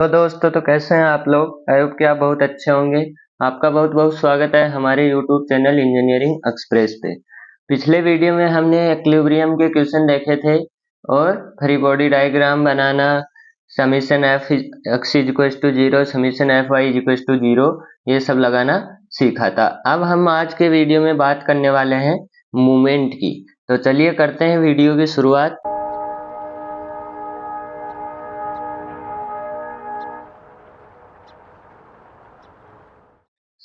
तो दोस्तों, तो कैसे हैं आप लोग। आई होप कि आप बहुत अच्छे होंगे। आपका बहुत बहुत स्वागत है हमारे यूट्यूब चैनल इंजीनियरिंग एक्सप्रेस पे। पिछले वीडियो में हमने इक्विलिब्रियम के क्वेश्चन देखे थे और फ्री बॉडी डायग्राम बनाना, summation F x is equal to zero, summation F Y is equal to zero, ये सब लगाना सीखा था। अब हम आज के वीडियो में बात करने वाले हैं मूवमेंट की। तो चलिए करते हैं वीडियो की शुरुआत।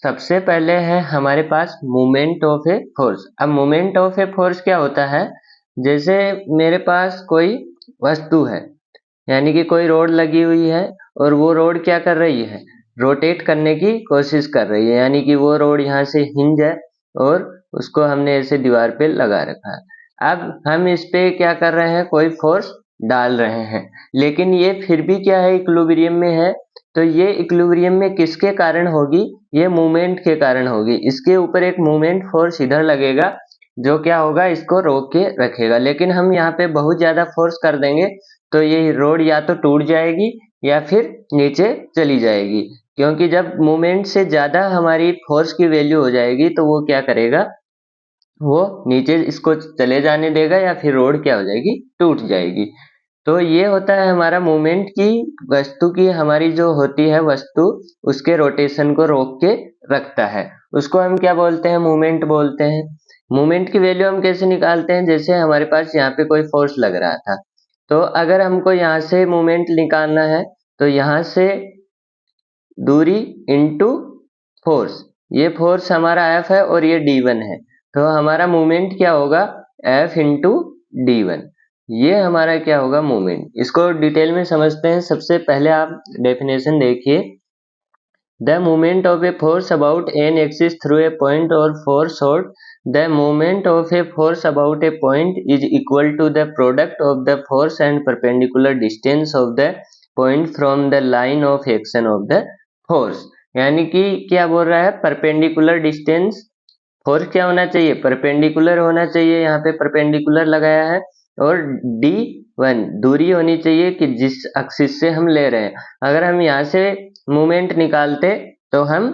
सबसे पहले है हमारे पास मूवमेंट ऑफ ए फोर्स। अब मूवमेंट ऑफ ए फोर्स क्या होता है, जैसे मेरे पास कोई वस्तु है, यानी कि कोई रोड लगी हुई है और वो रोड क्या कर रही है, रोटेट करने की कोशिश कर रही है, यानी कि वो रोड यहाँ से हिंज है और उसको हमने ऐसे दीवार पे लगा रखा है। अब हम इस पे क्या कर रहे हैं, कोई फोर्स डाल रहे हैं, लेकिन ये फिर भी क्या है, इक्विलिब्रियम में है। तो ये इक्विलिब्रियम में किसके कारण होगी, ये मूवमेंट के कारण होगी। इसके ऊपर एक मूवमेंट फोर्स इधर लगेगा जो क्या होगा, इसको रोक के रखेगा। लेकिन हम यहाँ पे बहुत ज्यादा फोर्स कर देंगे तो ये रोड या तो टूट जाएगी या फिर नीचे चली जाएगी, क्योंकि जब मूवमेंट से ज्यादा हमारी फोर्स की वैल्यू हो जाएगी तो वो क्या करेगा, वो नीचे इसको चले जाने देगा या फिर रोड क्या हो जाएगी, टूट जाएगी। तो ये होता है हमारा मूवमेंट की, वस्तु की, हमारी जो होती है वस्तु, उसके रोटेशन को रोक के रखता है, उसको हम क्या बोलते हैं, मूवमेंट बोलते हैं। मूवमेंट की वैल्यू हम कैसे निकालते हैं, जैसे हमारे पास यहाँ पे कोई फोर्स लग रहा था, तो अगर हमको यहाँ से मूवमेंट निकालना है तो यहाँ से दूरी इंटू फोर्स, ये फोर्स हमारा F है और ये D1 है, तो हमारा मूवमेंट क्या होगा, F इंटू D1। ये हमारा क्या होगा, मूवमेंट। इसको डिटेल में समझते हैं। सबसे पहले आप डेफिनेशन देखिए, the movement of a force about an axis through a point और for short, the movement of a force about a point is equal to the product of the force and perpendicular distance of the point from the line of action of the force. यानी कि क्या बोल रहा है, perpendicular distance, force क्या होना चाहिए, perpendicular होना चाहिए, यहाँ पे परपेंडिकुलर लगाया है, और D1 दूरी होनी चाहिए कि जिस एक्सिस से हम ले रहे हैं। अगर हम यहाँ से मूवमेंट निकालते तो हम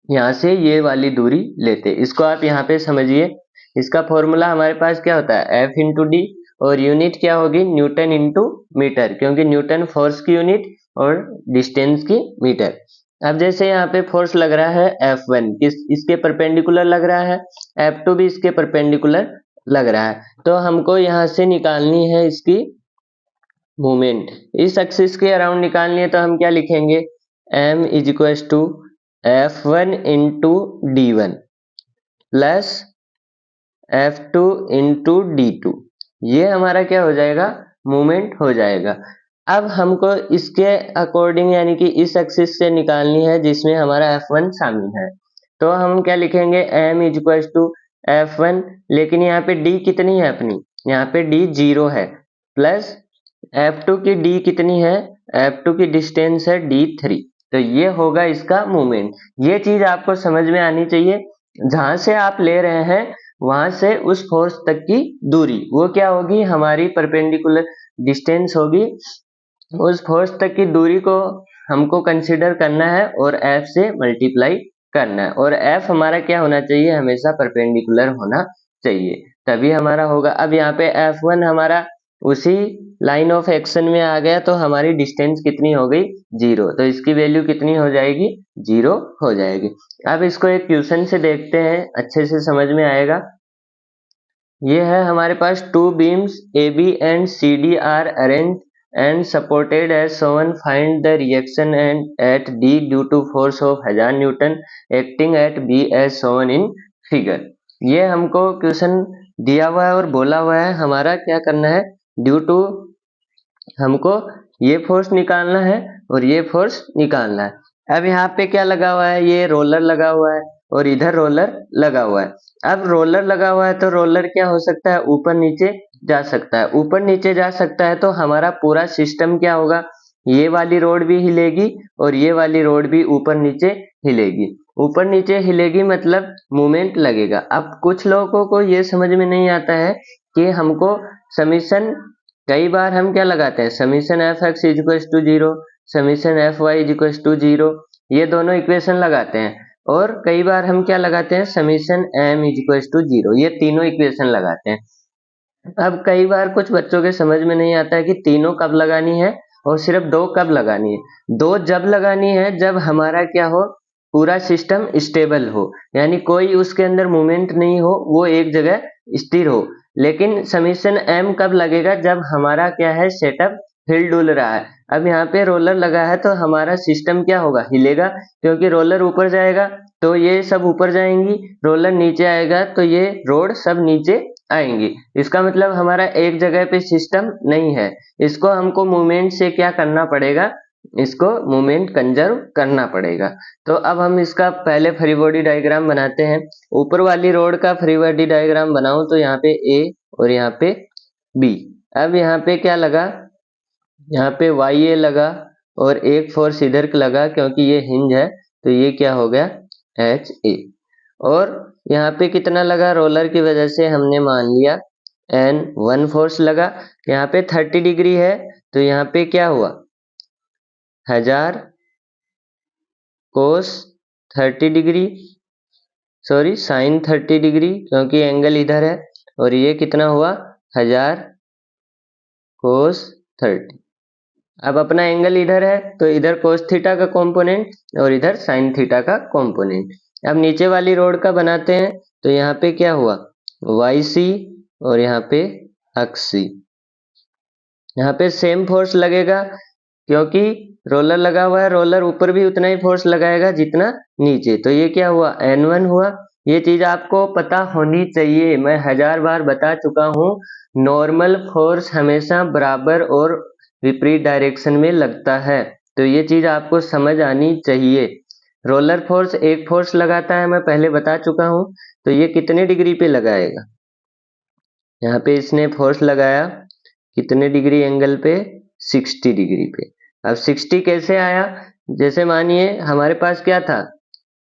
यहाँ से ये वाली दूरी लेते। इसको आप यहाँ पे समझिए। इसका फॉर्मूला हमारे पास क्या होता है, F इंटू डी, और यूनिट क्या होगी, न्यूटन इंटू मीटर, क्योंकि न्यूटन फोर्स की यूनिट और डिस्टेंस की मीटर। अब जैसे यहाँ पे फोर्स लग रहा है F1, इसके परपेंडिकुलर लग रहा है, F2 भी इसके परपेंडिकुलर लग रहा है, तो हमको यहाँ से निकालनी है इसकी मूवमेंट, इस एक्सिस के अराउंड निकालनी है। तो हम क्या लिखेंगे, m is equal to F1 into D1 plus F2 into D2, ये हमारा क्या हो जाएगा, मूवमेंट हो जाएगा। अब हमको इसके अकॉर्डिंग, यानी कि इस एक्सिस से निकालनी है जिसमें हमारा F1 शामिल है, तो हम क्या लिखेंगे, m is equal to F1, लेकिन यहाँ पे D कितनी है अपनी, यहाँ पे D 0 है, प्लस F2 की D कितनी है, F2 की डिस्टेंस है D3, तो ये होगा इसका मूवमेंट। ये चीज आपको समझ में आनी चाहिए, जहां से आप ले रहे हैं वहां से उस फोर्स तक की दूरी, वो क्या होगी, हमारी परपेंडिकुलर डिस्टेंस होगी। उस फोर्स तक की दूरी को हमको कंसीडर करना है और F से मल्टीप्लाई करना है, और F हमारा क्या होना चाहिए, हमेशा परपेंडिकुलर होना चाहिए, तभी हमारा होगा। अब यहाँ पे F1 हमारा उसी लाइन ऑफ एक्शन में आ गया, तो हमारी डिस्टेंस कितनी हो गई, 0, तो इसकी वैल्यू कितनी हो जाएगी, 0 हो जाएगी। अब इसको एक क्वेश्चन से देखते हैं, अच्छे से समझ में आएगा। ये है हमारे पास, two beams AB and CD are arrange and supported as shown, find the reaction and at D due to force of 1000 Newton acting at B as shown in figure। ये हमको क्वेश्चन दिया हुआ है और बोला हुआ है हमारा क्या करना है, ड्यू टू हमको ये फोर्स निकालना है और ये फोर्स निकालना है। अब यहाँ पे क्या लगा हुआ है, ये रोलर लगा हुआ है और इधर रोलर लगा हुआ है। अब रोलर लगा हुआ है तो रोलर क्या हो सकता है, ऊपर नीचे जा सकता है, ऊपर नीचे जा सकता है, तो हमारा पूरा सिस्टम क्या होगा, ये वाली रोड भी हिलेगी और ये वाली रोड भी ऊपर नीचे हिलेगी। ऊपर नीचे हिलेगी मतलब मूवमेंट लगेगा। अब कुछ लोगों को ये समझ में नहीं आता है कि हमको समीशन, कई बार हम क्या लगाते हैं, summation F x is equal to 0, summation F Y is equal to 0, ये दोनों इक्वेशन लगाते हैं। और कई बार हम क्या लगाते हैं, summation M is equal to 0, ये तीनों इक्वेशन लगाते हैं। अब कई बार कुछ बच्चों के समझ में नहीं आता है कि तीनों कब लगानी है और सिर्फ दो कब लगानी है। दो जब लगानी है जब हमारा क्या हो, पूरा सिस्टम स्टेबल हो, यानी कोई उसके अंदर मूवमेंट नहीं हो, वो एक जगह स्थिर हो। लेकिन समीशन एम कब लगेगा, जब हमारा क्या है, सेटअप हिल डुल रहा है। अब यहाँ पे रोलर लगा है तो हमारा सिस्टम क्या होगा, हिलेगा, क्योंकि रोलर ऊपर जाएगा तो ये सब ऊपर जाएंगी, रोलर नीचे आएगा तो ये रोड सब नीचे आएंगी। इसका मतलब हमारा एक जगह पे सिस्टम नहीं है, इसको हमको मूवमेंट से क्या करना पड़ेगा, इसको मूवमेंट कंजर्व करना पड़ेगा। तो अब हम इसका पहले फ्री बॉडी डायग्राम बनाते हैं। ऊपर वाली रोड का फ्री बॉडी डायग्राम बनाऊं तो यहाँ पे ए और यहाँ पे बी। अब यहाँ पे क्या लगा, यहाँ पे वाई ए लगा और एक फोर्स इधर लगा, क्योंकि ये हिंज है तो ये क्या हो गया, एच ए। और यहाँ पे कितना लगा, रोलर की वजह से हमने मान लिया एन 1 फोर्स लगा। यहाँ पे 30 डिग्री है तो यहाँ पे क्या हुआ, 1000 कोस 30 डिग्री, सॉरी साइन 30 डिग्री, क्योंकि एंगल इधर है। और ये कितना हुआ, 1000 कोस 30। अब अपना एंगल इधर है तो इधर कोस थीटा का कंपोनेंट और इधर साइन थीटा का कंपोनेंट। अब नीचे वाली रोड का बनाते हैं तो यहाँ पे क्या हुआ, वाई सी और यहाँ पे अक्स सी। यहाँ पे सेम फोर्स लगेगा क्योंकि रोलर लगा हुआ है, रोलर ऊपर भी उतना ही फोर्स लगाएगा जितना नीचे। तो ये क्या हुआ, N1 हुआ। ये चीज आपको पता होनी चाहिए, मैं 1000 बार बता चुका हूँ, नॉर्मल फोर्स हमेशा बराबर और विपरीत डायरेक्शन में लगता है, तो ये चीज आपको समझ आनी चाहिए। रोलर फोर्स एक फोर्स लगाता है, मैं पहले बता चुका हूँ, तो ये कितने डिग्री पे लगाएगा, यहाँ पे इसने फोर्स लगाया कितने डिग्री एंगल पे, 60 डिग्री पे। अब 60 कैसे आया, जैसे मानिए हमारे पास क्या था,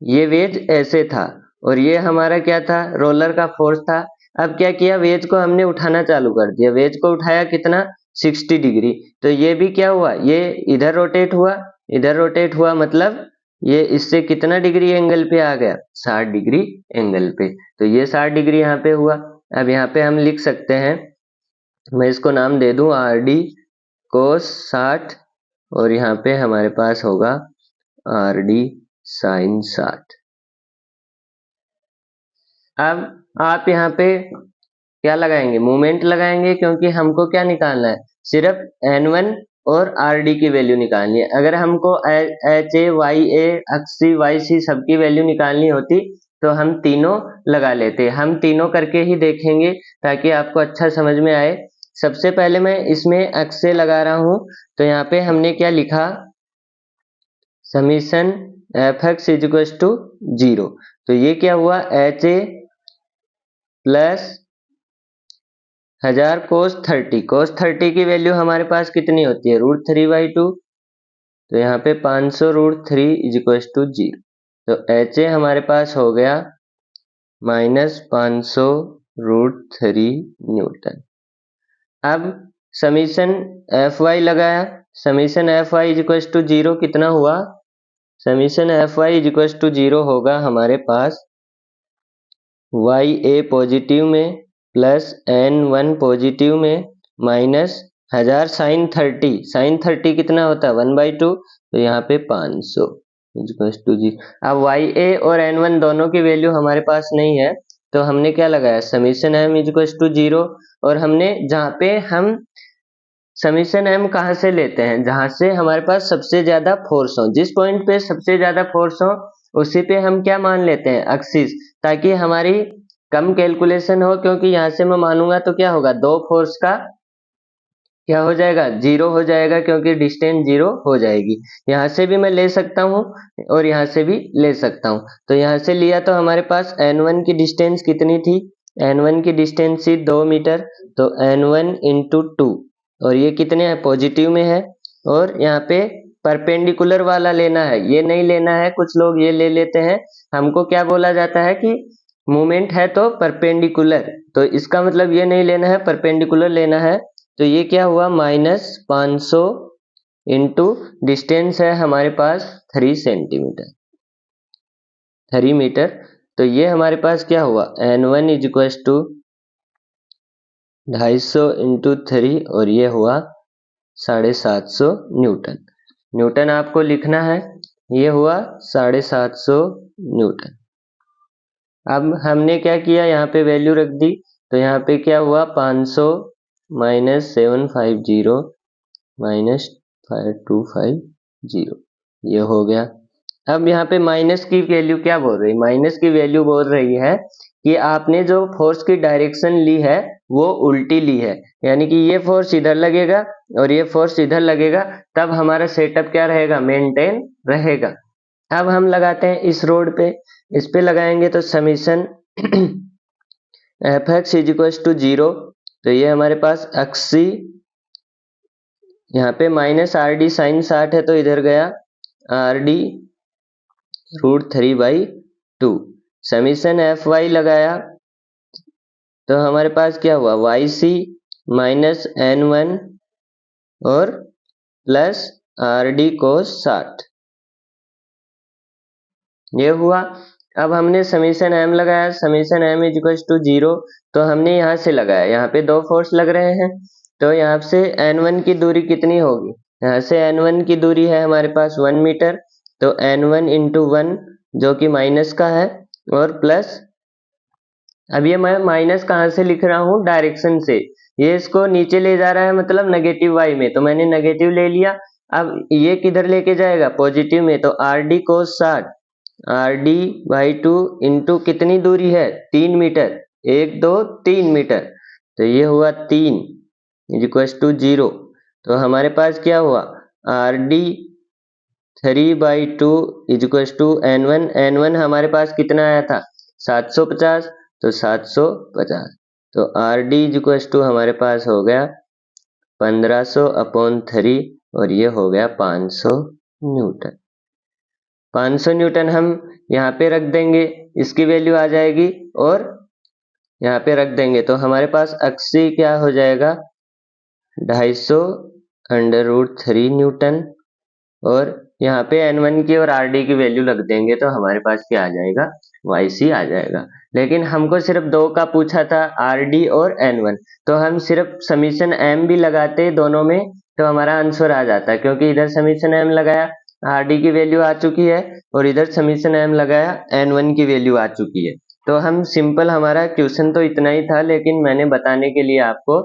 ये वेज ऐसे था और ये हमारा क्या था, रोलर का फोर्स था। अब क्या किया, वेज को हमने उठाना चालू कर दिया, वेज को उठाया कितना, 60 डिग्री। तो ये भी क्या हुआ, ये इधर रोटेट हुआ, इधर रोटेट हुआ, मतलब ये इससे कितना डिग्री एंगल पे आ गया, 60 डिग्री एंगल पे। तो ये 60 डिग्री यहाँ पे हुआ। अब यहाँ पे हम लिख सकते हैं, मैं इसको नाम दे दूं आर डी कोस 60 और यहाँ पे हमारे पास होगा आर डी साइन 60। अब आप यहाँ पे क्या लगाएंगे, मूवमेंट लगाएंगे, क्योंकि हमको क्या निकालना है, सिर्फ N1 और RD की वैल्यू निकालनी है। अगर हमको H A Y A X C Y C सबकी वैल्यू निकालनी होती तो हम तीनों लगा लेते। हम तीनों करके ही देखेंगे ताकि आपको अच्छा समझ में आए। सबसे पहले मैं इसमें एक्स से लगा रहा हूं, तो यहाँ पे हमने क्या लिखा, summation F x is equal to 0। तो ये क्या हुआ, एच ए प्लस 1000 कोस 30, कोस 30 की वैल्यू हमारे पास कितनी होती है, √3/2। तो यहाँ पे 500 √3 इज इक्वल टू 0। तो एच ए हमारे पास हो गया -500 √3 न्यूटन। अब समीशन एफ वाई लगाया, summation F Y is equal to 0 कितना हुआ, summation F Y is equal to 0 होगा हमारे पास वाई ए पॉजिटिव में प्लस N1 पॉजिटिव में माइनस 1000 साइन 30, साइन 30 कितना होता है 1/2, तो यहाँ पे 500 इक्वल टू 0। अब वाई ए और N1 दोनों की वैल्यू हमारे पास नहीं है, तो हमने क्या लगाया, समीशन एम इक्वल टू 0। और हमने जहाँ पे हम समीशन एम कहाँ से लेते हैं, जहां से हमारे पास सबसे ज्यादा फोर्स हो, जिस पॉइंट पे सबसे ज्यादा फोर्स हो उसी पे हम क्या मान लेते हैं, एक्सिस, ताकि हमारी कम कैलकुलेशन हो। क्योंकि यहाँ से मैं मानूंगा तो क्या होगा, दो फोर्स का क्या हो जाएगा, 0 हो जाएगा, क्योंकि डिस्टेंस 0 हो जाएगी। यहाँ से भी मैं ले सकता हूँ और यहाँ से भी ले सकता हूँ। तो यहाँ से लिया तो हमारे पास N1 की डिस्टेंस कितनी थी, N1 की डिस्टेंस थी 2 मीटर, तो N1 इंटू 2, और ये कितने हैं, पॉजिटिव में है। और यहाँ पे परपेंडिकुलर वाला लेना है, ये नहीं लेना है, कुछ लोग ये ले लेते हैं। हमको क्या बोला जाता है कि मूवमेंट है तो परपेंडिकुलर, तो इसका मतलब ये नहीं लेना है, परपेंडिकुलर लेना है। तो ये क्या हुआ, -500 इंटू डिस्टेंस है हमारे पास 3 सेंटीमीटर 3 मीटर। तो ये हमारे पास क्या हुआ, N1 is equal to 250 into 3 और ये हुआ 750 न्यूटन। न्यूटन आपको लिखना है, ये हुआ 750 न्यूटन। अब हमने क्या किया, यहाँ पे वैल्यू रख दी, तो यहाँ पे क्या हुआ 500 माइनस 750 माइनस 5250, ये हो गया। अब यहाँ पे माइनस की वैल्यू क्या बोल रही है, माइनस की वैल्यू बोल रही है कि आपने जो फोर्स की डायरेक्शन ली है वो उल्टी ली है, यानी कि ये फोर्स इधर लगेगा और ये फोर्स इधर लगेगा, तब हमारा सेटअप क्या रहेगा, मेंटेन रहेगा। अब हम लगाते हैं इस रोड पे, इस पे लगाएंगे तो summation F x is equal to 0, तो ये हमारे पास 80, यहाँ पे माइनस आर डी साइन 60 है तो इधर गया R D √3/2। Summation F Y लगाया तो हमारे पास क्या हुआ, वाई सी माइनस N1 और प्लस आर डी कोस 60, ये हुआ। अब हमने समीशन एम लगाया, summation M is equal to 0, तो हमने यहाँ से लगाया, यहाँ पे दो फोर्स लग रहे हैं, तो यहाँ से N1 की दूरी कितनी होगी, यहाँ से N1 की दूरी है हमारे पास 1 मीटर, तो N1 इंटू 1 जो कि माइनस का है, और प्लस, अब ये मैं माइनस कहाँ से लिख रहा हूँ, डायरेक्शन से, ये इसको नीचे ले जा रहा है मतलब नेगेटिव वाई में, तो मैंने नेगेटिव ले लिया। अब ये किधर लेके जाएगा, पॉजिटिव में, तो R d cos 60 RD/2 into कितनी दूरी है, 3 मीटर, 1 2 3 मीटर, तो ये हुआ 3 इज इक्वल टू 0। तो हमारे पास क्या हुआ, RD 3/2 is equal to N1 हमारे पास कितना आया था 750, तो 750, तो RD इज इक्वल टू हमारे पास हो गया 1500/3 और ये हो गया 500 न्यूटन। 500 न्यूटन हम यहाँ पे रख देंगे, इसकी वैल्यू आ जाएगी, और यहाँ पे रख देंगे तो हमारे पास 80 क्या हो जाएगा, 250/3 न्यूटन, और यहाँ पे N1 की और RD की वैल्यू रख देंगे तो हमारे पास क्या आ जाएगा, YC आ जाएगा। लेकिन हमको सिर्फ दो का पूछा था, RD और N1, तो हम सिर्फ समीशन M भी लगाते दोनों में तो हमारा आंसर आ जाता, क्योंकि इधर समीशन M लगाया RD की वैल्यू आ चुकी है और इधर समीशन M लगाया N1 की वैल्यू आ चुकी है। तो हम सिंपल, हमारा क्वेश्चन तो इतना ही था, लेकिन मैंने बताने के लिए आपको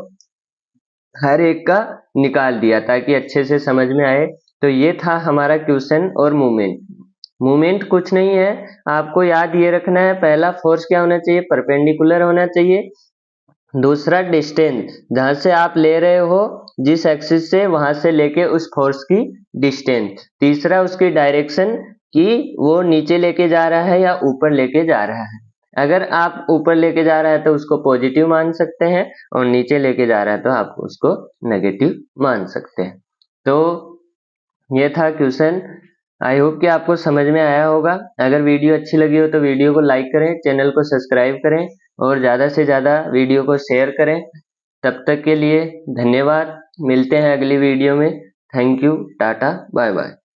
हर एक का निकाल दिया ताकि अच्छे से समझ में आए। तो ये था हमारा क्वेश्चन और मूवमेंट कुछ नहीं है, आपको याद ये रखना है, पहला फोर्स क्या होना चाहिए, परपेंडिकुलर होना चाहिए, दूसरा डिस्टेंस, जहां से आप ले रहे हो जिस एक्सिस से, वहां से लेके उस फोर्स की डिस्टेंस, तीसरा उसकी डायरेक्शन कि वो नीचे लेके जा रहा है या ऊपर लेके जा रहा है। अगर आप ऊपर लेके जा रहा है तो उसको पॉजिटिव मान सकते हैं, और नीचे लेके जा रहा है तो आप उसको नेगेटिव मान सकते हैं। तो ये था क्वेश्चन। आई होप कि आपको समझ में आया होगा। अगर वीडियो अच्छी लगी हो तो वीडियो को लाइक करें, चैनल को सब्सक्राइब करें और ज़्यादा से ज़्यादा वीडियो को शेयर करें। तब तक के लिए धन्यवाद, मिलते हैं अगली वीडियो में। Thank you, tata, bye bye.